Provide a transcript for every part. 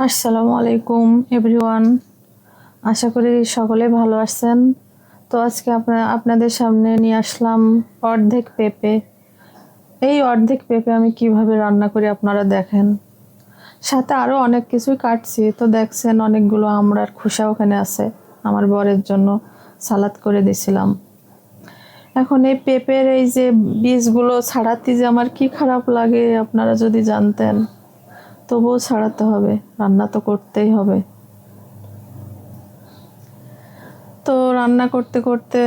আসসালামু আলাইকুম এভরিওয়ান। আশা করি সকলে ভালো আছেন। তো আজকে আপনাদের সামনে নিয়ে আসলাম অর্ধেক পেঁপে। এই অর্ধেক পেঁপে আমি কিভাবে রান্না করি আপনারা দেখেন। সাথে আরও অনেক কিছুই কাটছি, তো দেখছেন অনেকগুলো আমড়ার খোসা ওখানে আছে, আমার বরের জন্য সালাদ করে দিছিলাম। এখন এই পেঁপের এই যে বীজগুলো ছাড়াতে যে আমার কি খারাপ লাগে আপনারা যদি জানতেন। তবুও ছাড়াতে হবে, রান্না তো করতেই হবে। তো রান্না করতে করতে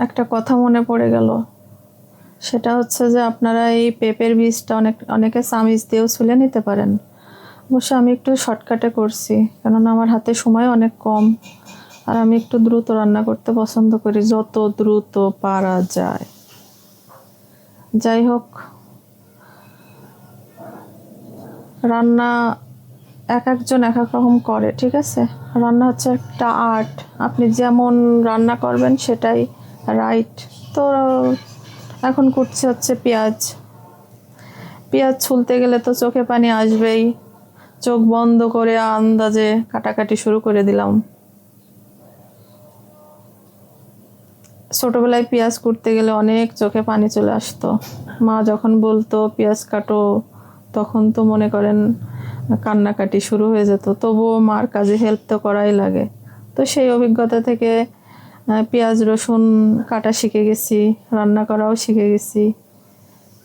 একটা কথা মনে পড়ে গেল, সেটা হচ্ছে যে আপনারা এই পেঁপের বীজটা অনেকে চামিচ দিয়েও ছুলে নিতে পারেন। অবশ্য আমি একটু শর্টকাটে করছি, কেননা আমার হাতে সময় অনেক কম, আর আমি একটু দ্রুত রান্না করতে পছন্দ করি, যত দ্রুত পারা যায়। যাই হোক, রান্না এক একজন এক এক রকম করে, ঠিক আছে। রান্না হচ্ছে একটা আর্ট, আপনি যেমন রান্না করবেন সেটাই রাইট। তো এখন কুটছে হচ্ছে পেঁয়াজ। পেঁয়াজ ছুলতে গেলে তো চোখে পানি আসবেই, চোখ বন্ধ করে আন্দাজে কাটাকাটি শুরু করে দিলাম। ছোটবেলায় পেঁয়াজ কুটতে গেলে অনেক চোখে পানি চলে আসতো। মা যখন বলতো পেঁয়াজ কাটো, তখন তো মনে করেন কান্নাকাটি শুরু হয়ে যেত। তবুও মার কাজে হেল্প তো করাই লাগে। তো সেই অভিজ্ঞতা থেকে পেঁয়াজ রসুন কাটা শিখে গেছি, রান্না করাও শিখে গেছি।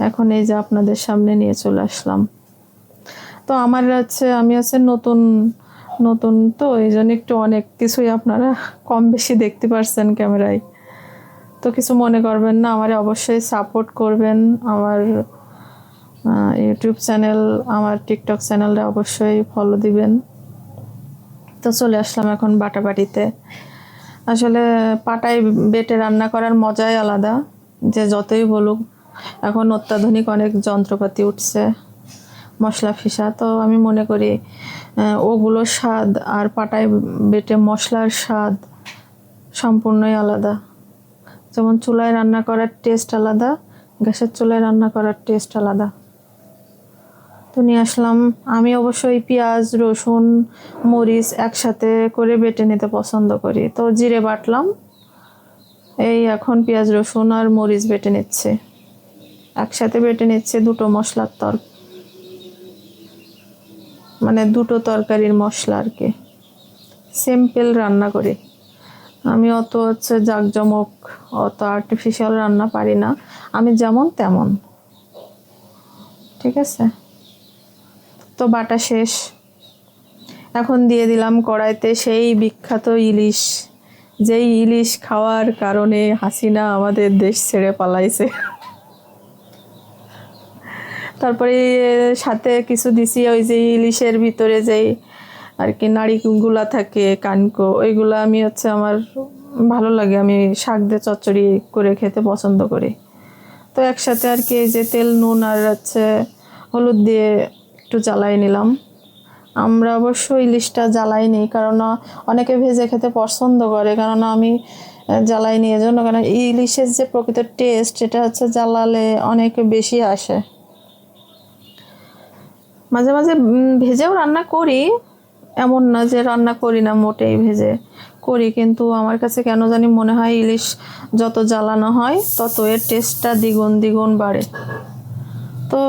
এখন এই যে আপনাদের সামনে নিয়ে চলে আসলাম। তো আমি নতুন নতুন, তো এই জন্য একটু অনেক কিছুই আপনারা কম বেশি দেখতে পারছেন ক্যামেরায়। তো কিছু মনে করবেন না, আমারে অবশ্যই সাপোর্ট করবেন। আমার ইউটিউব চ্যানেল, আমার টিকটক চ্যানেলটা অবশ্যই ফলো দিবেন। তো চলে আসলাম এখন বাটাবাটিতে। আসলে পাটায় বেটে রান্না করার মজাই আলাদা, যে যতই বলুক। এখন অত্যাধুনিক অনেক যন্ত্রপাতি উঠছে, মশলা ফিসা। তো আমি মনে করি ওগুলোর স্বাদ আর পাটায় বেটে মশলার স্বাদ সম্পূর্ণই আলাদা। যেমন চুলায় রান্না করার টেস্ট আলাদা, গ্যাসের চুলায় রান্না করার টেস্ট আলাদা। তো নিয়ে আসলাম। আমি অবশ্যই পেঁয়াজ রসুন মরিচ একসাথে করে বেটে নিতে পছন্দ করি। তো জিরে বাটলাম, এই এখন পেঁয়াজ রসুন আর মরিচ বেটে নিচ্ছে, একসাথে বেটে নিচ্ছে দুটো মশলার মানে দুটো তরকারির মশলা আর কি। সিম্পল রান্না করি আমি, অত জাঁকজমক, অত আর্টিফিশিয়াল রান্না পারি না। আমি যেমন তেমন, ঠিক আছে। তো বাটা শেষ, এখন দিয়ে দিলাম কড়াইতে সেই বিখ্যাত ইলিশ। যেই ইলিশ খাওয়ার কারণে হাসিনা আমাদের দেশ ছেড়ে পালাইছে। তারপরে সাথে কিছু দিছি, ওই যে ইলিশের ভিতরে যেই আর কি নাড়িগুলা থাকে, কানকো, ওইগুলো আমি আমার ভালো লাগে, আমি শাক দিয়ে চচ্চড়ি করে খেতে পছন্দ করি। তো একসাথে আর কি এই যে তেল নুন আর হলুদ দিয়ে একটু জ্বালাই নিলাম। আমরা অবশ্য ইলিশটা জ্বালাই নিই, কারণ অনেকে ভেজে খেতে পছন্দ করে, কারণ আমি জ্বালাই নিই এজন্য। কারণ ইলিশের যে প্রকৃত টেস্ট, এটা জ্বালালে অনেক বেশি আসে। মাঝে মাঝে ভেজেও রান্না করি, এমন না যে রান্না করি না, মোটেই ভেজে করি। কিন্তু আমার কাছে কেন জানি মনে হয় ইলিশ যত জ্বালানো হয় তত এর টেস্টটা দ্বিগুণ দ্বিগুণ বাড়ে। তো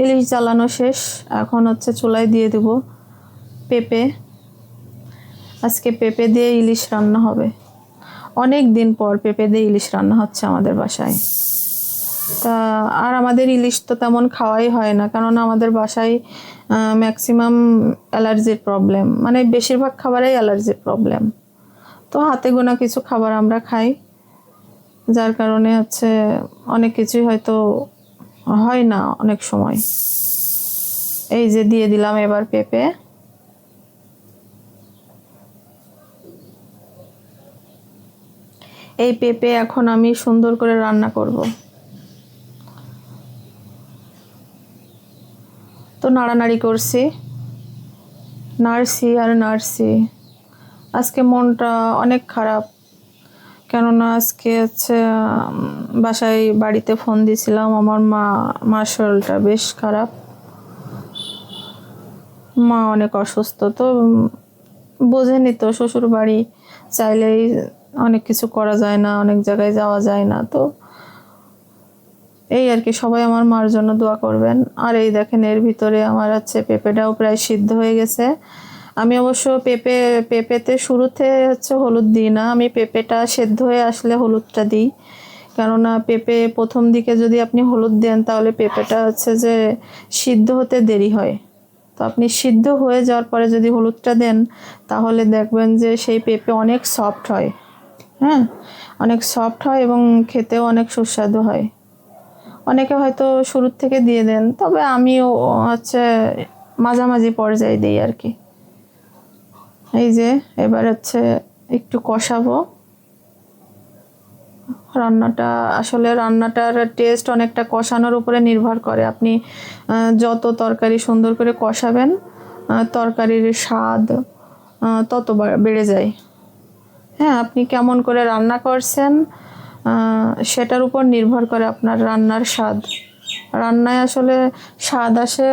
ইলিশ জ্বালানো শেষ, এখন চুলায় দিয়ে দেব পেঁপে। আজকে পেঁপে দিয়ে ইলিশ রান্না হবে। অনেক দিন পর পেঁপে দিয়ে ইলিশ রান্না হচ্ছে আমাদের বাসায়। তা আর আমাদের ইলিশ তো তেমন খাওয়াই হয় না, কারণ আমাদের বাসায় ম্যাক্সিমাম অ্যালার্জির প্রবলেম, মানে বেশিরভাগ খাবারেই অ্যালার্জির প্রবলেম। তো হাতে গোনা কিছু খাবার আমরা খাই, যার কারণে অনেক কিছুই হয়তো হয় না অনেক সময়। এই যে দিয়ে দিলাম এবার পেঁপে। এই পেঁপে এখন আমি সুন্দর করে রান্না করব। তো নাড়ানাড়ি করছি, নাড়ছি আর নাড়ছি। আজকে মনটা অনেক খারাপ, কেননা আজকে বাসায় বাড়িতে ফোন দিয়েছিলাম, আমার মার শরীরটা বেশ খারাপ। মা অনেক অসুস্থ, তো বোঝেনি তো, শ্বশুর বাড়ি চাইলেই অনেক কিছু করা যায় না, অনেক জায়গায় যাওয়া যায় না। তো এই আর কি, সবাই আমার মার জন্য দোয়া করবেন। আর এই দেখেন, এর ভিতরে আমার হচ্ছে পেঁপেটাও প্রায় সিদ্ধ হয়ে গেছে। আমি অবশ্য পেঁপেতে শুরুতে হচ্ছে হলুদ দিই না, আমি পেঁপেটা সেদ্ধ হয়ে আসলে হলুদটা দিই। কেননা পেঁপে প্রথম দিকে যদি আপনি হলুদ দেন তাহলে পেঁপেটা হচ্ছে যে সিদ্ধ হতে দেরি হয়। তো আপনি সিদ্ধ হয়ে যাওয়ার পরে যদি হলুদটা দেন তাহলে দেখবেন যে সেই পেঁপে অনেক সফট হয়। হ্যাঁ, অনেক সফট হয় এবং খেতেও অনেক সুস্বাদু হয়। অনেকে হয়তো শুরুর থেকে দিয়ে দেন, তবে আমিও হচ্ছে মাঝামাঝি পর্যায়ে দিই আর কি। এই যে এবার হচ্ছে একটু কষাবো রান্নাটা। আসলে রান্নাটার টেস্ট অনেকটা কষানোর উপরে নির্ভর করে। আপনি যত তরকারি সুন্দর করে কষাবেন, তরকারির স্বাদ তত বেড়ে যায়। হ্যাঁ, আপনি কেমন করে রান্না করছেন সেটার উপর নির্ভর করে আপনার রান্নার স্বাদ। রান্নায় আসলে স্বাদ আসে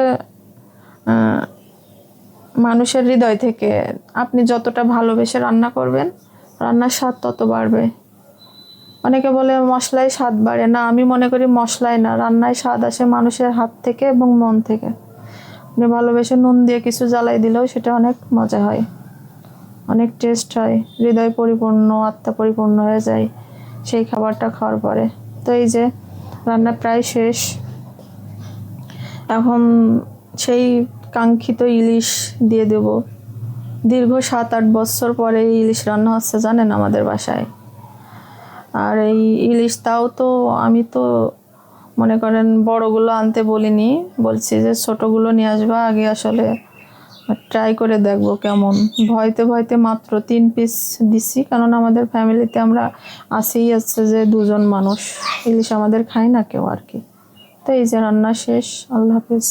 মানুষের হৃদয় থেকে। আপনি যতটা ভালোবেসে রান্না করবেন, রান্নার স্বাদ তত বাড়বে। অনেকে বলে মশলায় স্বাদ বাড়ে, না, আমি মনে করি মশলায় না, রান্নায় স্বাদ আসে মানুষের হাত থেকে এবং মন থেকে। আপনি ভালোবেসে নুন দিয়ে কিছু জ্বালাই দিলেও সেটা অনেক মজা হয়, অনেক টেস্ট হয়, হৃদয় পরিপূর্ণ, আত্মা পরিপূর্ণ হয়ে যায় সেই খাবারটা খাওয়ার পরে। তো এই যে রান্না প্রায় শেষ। এখন সেই কাঙ্ক্ষিত ইলিশ দিয়ে দেব। দীর্ঘ 7-8 বছর পরে ইলিশ রান্না হচ্ছে জানেন আমাদের বাসায়। আর এই ইলিশ তাও তো আমি তো মনে করেন বড়গুলো আনতে বলিনি, বলছি যে ছোটোগুলো নিয়ে আসবা আগে, আসলে ট্রাই করে দেখবো কেমন। ভয়তে ভয়তে মাত্র 3 পিস দিছি, কারণ আমাদের ফ্যামিলিতে আমরা আসেই আছে যে 2 জন মানুষ, ইলিশ আমাদের খাই না কেউ আর কি। তো এই যে রান্না শেষ। আল্লাহ হাফেজ।